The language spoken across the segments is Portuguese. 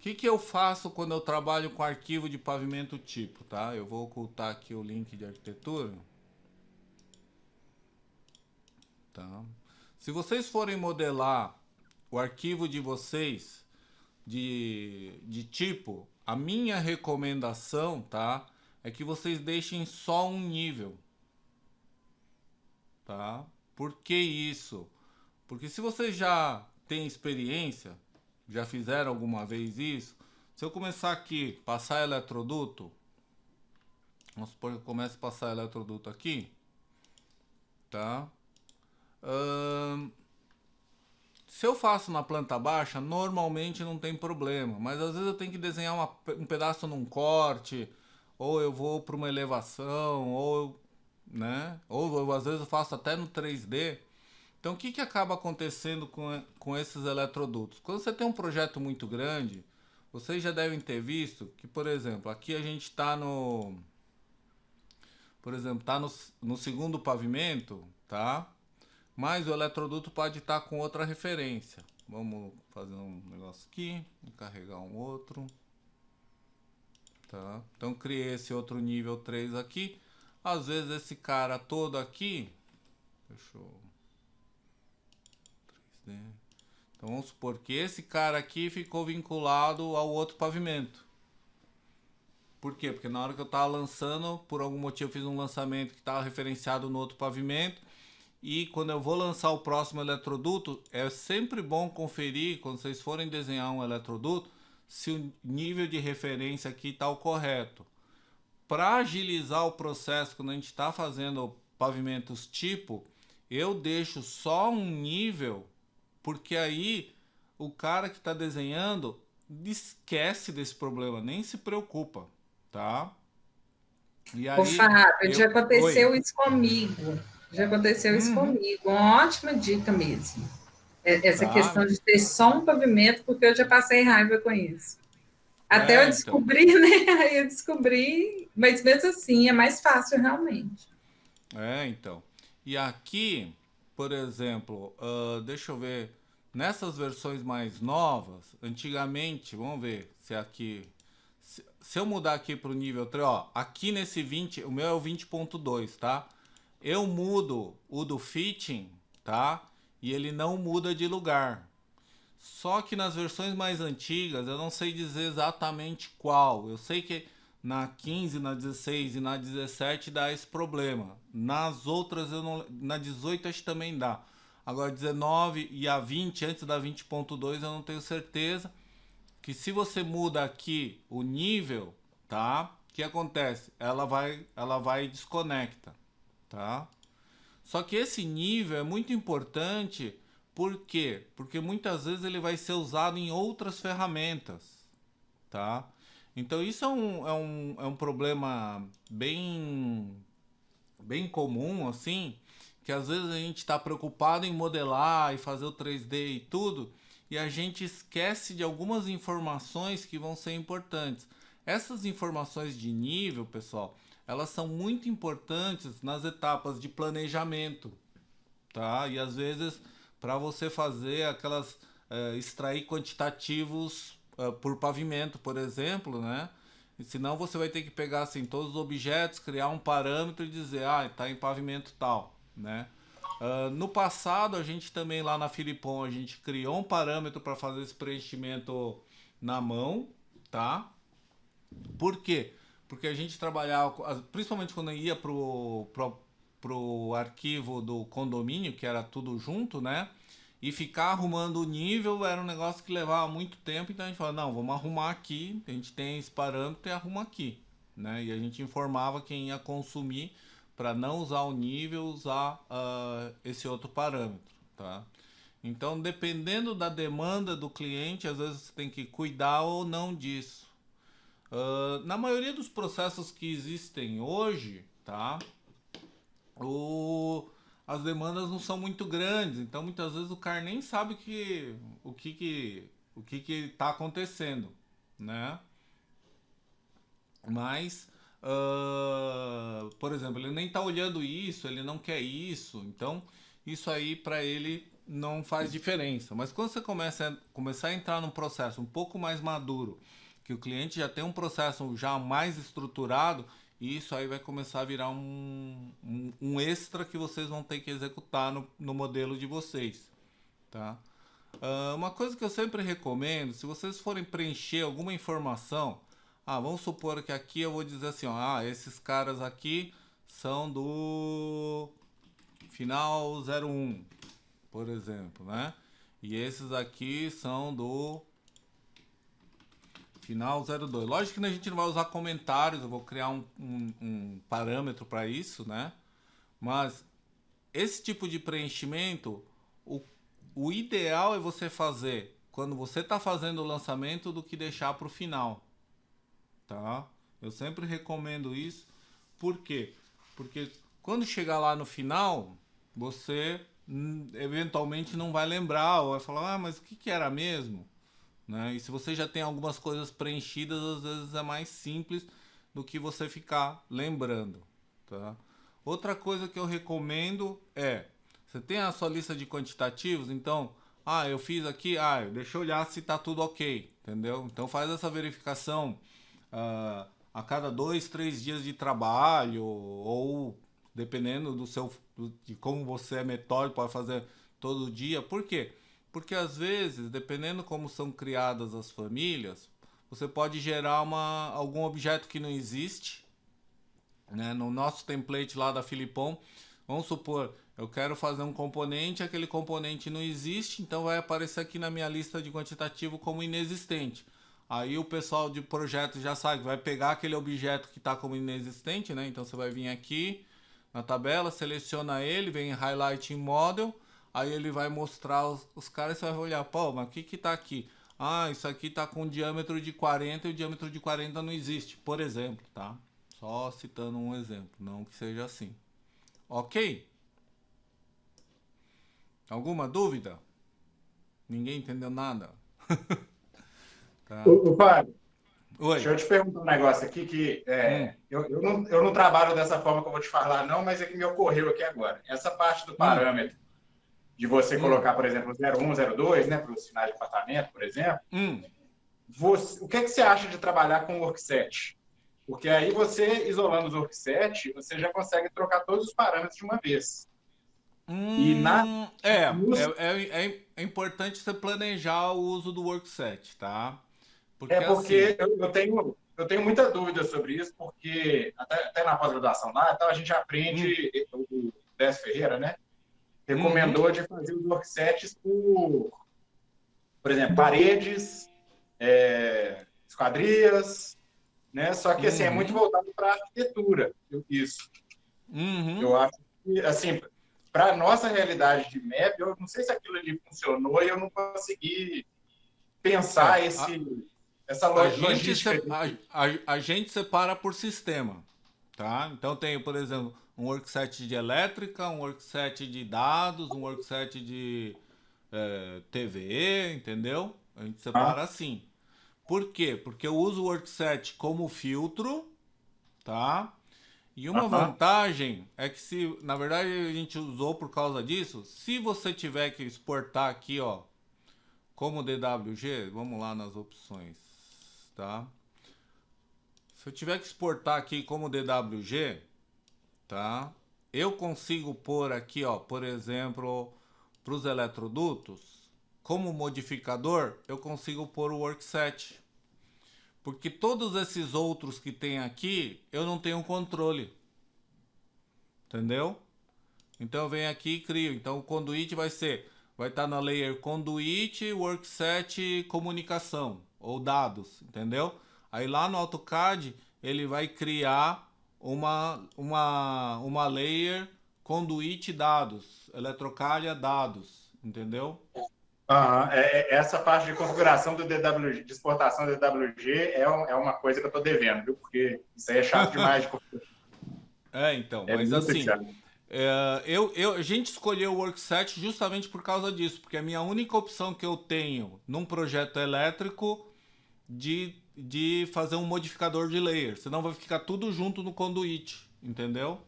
que eu faço quando eu trabalho com arquivo de pavimento tipo, tá? Eu vou ocultar aqui o link de arquitetura, tá? Se vocês forem modelar o arquivo de vocês de tipo, a minha recomendação, tá? É que vocês deixem só um nível, tá? Por que isso? Porque se vocês já têm experiência, já fizeram alguma vez isso, se eu começar aqui, passar eletroduto, vamos supor que eu comece a passar eletroduto aqui, tá? Ahn, Se eu faço na planta baixa, normalmente não tem problema, mas às vezes eu tenho que desenhar um pedaço num corte, ou eu vou para uma elevação, né? Às vezes eu faço até no 3D. Então, o que acaba acontecendo com esses eletrodutos? Quando você tem um projeto muito grande, vocês já devem ter visto que, por exemplo, aqui a gente está por exemplo, está no segundo pavimento, tá? Mas o eletroduto pode estar com outra referência. Vamos fazer um negócio aqui, carregar um outro, tá? Então criei esse outro nível 3 aqui. Às vezes esse cara todo aqui, deixa eu 3D. Então vamos supor que esse cara aqui ficou vinculado ao outro pavimento. Por quê? Porque na hora que eu estava lançando, por algum motivo eu fiz um lançamento que estava referenciado no outro pavimento. E quando eu vou lançar o próximo eletroduto, é sempre bom conferir, quando vocês forem desenhar um eletroduto, se o nível de referência aqui está o correto. Para agilizar o processo, quando a gente está fazendo pavimentos tipo, eu deixo só um nível, porque aí o cara que está desenhando esquece desse problema, nem se preocupa, tá? E Ô, aí Fábio, já eu. Oi. aconteceu isso comigo. Já aconteceu isso Uhum, comigo. Uma ótima dica mesmo. Essa tá? questão de ter só um pavimento, porque eu já passei raiva com isso. Até eu Então. descobri, né? Aí eu descobri, mas mesmo assim é mais fácil realmente. Então. E aqui, por exemplo, deixa eu ver. Nessas versões mais novas, antigamente, vamos ver se aqui. Se eu mudar aqui para o nível 3, ó, aqui nesse 20, o meu é o 20.2, tá? Eu mudo o do fitting, tá? E ele não muda de lugar. Só que nas versões mais antigas, eu não sei dizer exatamente qual. Eu sei que na 15, na 16 e na 17 dá esse problema. Nas outras, eu não, na 18 acho que também dá. Agora 19 e a 20, antes da 20.2, eu não tenho certeza. Que se você muda aqui o nível, tá? O que acontece? Ela vai e desconecta, tá? Só que esse nível é muito importante, por quê? Porque muitas vezes ele vai ser usado em outras ferramentas, tá? Então isso é um problema bem comum, assim, que às vezes a gente está preocupado em modelar e fazer o 3D e tudo, e a gente esquece de algumas informações que vão ser importantes. Essas informações de nível, pessoal, elas são muito importantes nas etapas de planejamento, tá? E às vezes para você fazer aquelas extrair quantitativos por pavimento, por exemplo, né? E senão você vai ter que pegar assim todos os objetos, criar um parâmetro e dizer, ah, está em pavimento tal, né? No passado a gente também lá na Filipon a gente criou um parâmetro para fazer esse preenchimento na mão, tá? Por quê? Porque a gente trabalhava, principalmente quando ia pro arquivo do condomínio, que era tudo junto, né? E ficar arrumando o nível era um negócio que levava muito tempo, então a gente falou, não, vamos arrumar aqui, a gente tem esse parâmetro e arruma aqui, né? E a gente informava quem ia consumir para não usar o nível, usar esse outro parâmetro, tá? Então, dependendo da demanda do cliente, às vezes você tem que cuidar ou não disso. Na maioria dos processos que existem hoje, tá? O, as demandas não são muito grandes, então muitas vezes o cara nem sabe o que está acontecendo, né? Mas, por exemplo, ele nem está olhando isso, ele não quer isso, então isso aí para ele não faz diferença. Mas quando você começar a entrar num processo um pouco mais maduro, que o cliente já tem um processo já mais estruturado, isso aí vai começar a virar um extra que vocês vão ter que executar no modelo de vocês, tá? Uma coisa que eu sempre recomendo, se vocês forem preencher alguma informação, vamos supor que aqui eu vou dizer assim, ó, esses caras aqui são do final 01, por exemplo, né? E esses aqui são do final 02. Lógico que a gente não vai usar comentários, eu vou criar um parâmetro para isso, né? Mas esse tipo de preenchimento, o ideal é você fazer quando você está fazendo o lançamento do que deixar para o final, tá? Eu sempre recomendo isso. Por quê? Porque quando chegar lá no final, você eventualmente não vai lembrar ou vai falar, mas o que era mesmo? Né? E se você já tem algumas coisas preenchidas, às vezes é mais simples do que você ficar lembrando, tá? Outra coisa que eu recomendo é, você tem a sua lista de quantitativos, então, eu fiz aqui, deixa eu olhar se está tudo ok, entendeu? Então faz essa verificação a cada 2, 3 dias de trabalho, ou dependendo de como você é metódico, pode fazer todo dia. Por quê? Porque às vezes, dependendo como são criadas as famílias, você pode gerar algum objeto que não existe, né? No nosso template lá da Filipon, vamos supor, eu quero fazer um componente, aquele componente não existe, então vai aparecer aqui na minha lista de quantitativo como inexistente. Aí o pessoal de projeto já sabe, vai pegar aquele objeto que está como inexistente, né? Então você vai vir aqui na tabela, seleciona ele, vem em Highlight in Model, aí ele vai mostrar os caras e você vai olhar, pô, mas o que está aqui? Isso aqui está com um diâmetro de 40 e o diâmetro de 40 não existe, por exemplo, tá? Só citando um exemplo, não que seja assim. Ok? Alguma dúvida? Ninguém entendeu nada? Tá. O Fábio, Oi. deixa eu te perguntar um negócio aqui que eu não trabalho dessa forma que eu vou te falar, não, mas é que me ocorreu aqui agora. Essa parte do parâmetro de você colocar, por exemplo, 01, 02, né, para os sinais de apartamento, por exemplo, o que você acha de trabalhar com workset? Porque aí você, isolando os workset, você já consegue trocar todos os parâmetros de uma vez. É importante você planejar o uso do workset, tá? Porque assim, eu tenho muita dúvida sobre isso, porque até na pós-graduação lá, então a gente aprende, o Décio Ferreira, né? Recomendou de fazer os worksets por exemplo, paredes, esquadrias, né? Só que assim, é muito voltado para a arquitetura, isso. Eu acho que, assim, para a nossa realidade de MEB, eu não sei se aquilo ali funcionou e eu não consegui pensar essa logística. A gente separa por sistema, tá? Então tem, por exemplo, um workset de elétrica, um workset de dados, um workset de TV, entendeu? A gente separa assim. Por quê? Porque eu uso o workset como filtro, tá? E uma vantagem é que se, na verdade, a gente usou por causa disso, se você tiver que exportar aqui, ó, como DWG, vamos lá nas opções, tá? Se eu tiver que exportar aqui como DWG, tá? Eu consigo pôr aqui, ó, por exemplo, para os eletrodutos, como modificador, eu consigo pôr o workset. Porque todos esses outros que tem aqui, eu não tenho controle. Entendeu? Então eu venho aqui e crio. Então o conduit vai estar na layer conduit, workset, comunicação ou dados, entendeu? Aí lá no AutoCAD ele vai criar uma layer conduit dados, eletrocalha dados, entendeu? Essa parte de configuração do DWG, de exportação do DWG é uma coisa que eu estou devendo, viu? Porque isso aí é chato demais de configurar. Então, mas assim, a gente escolheu o workset justamente por causa disso, porque é a minha única opção que eu tenho num projeto elétrico de fazer um modificador de layer, senão vai ficar tudo junto no conduit, entendeu?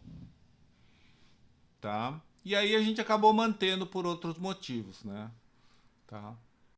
Tá? E aí a gente acabou mantendo por outros motivos, né? Tá?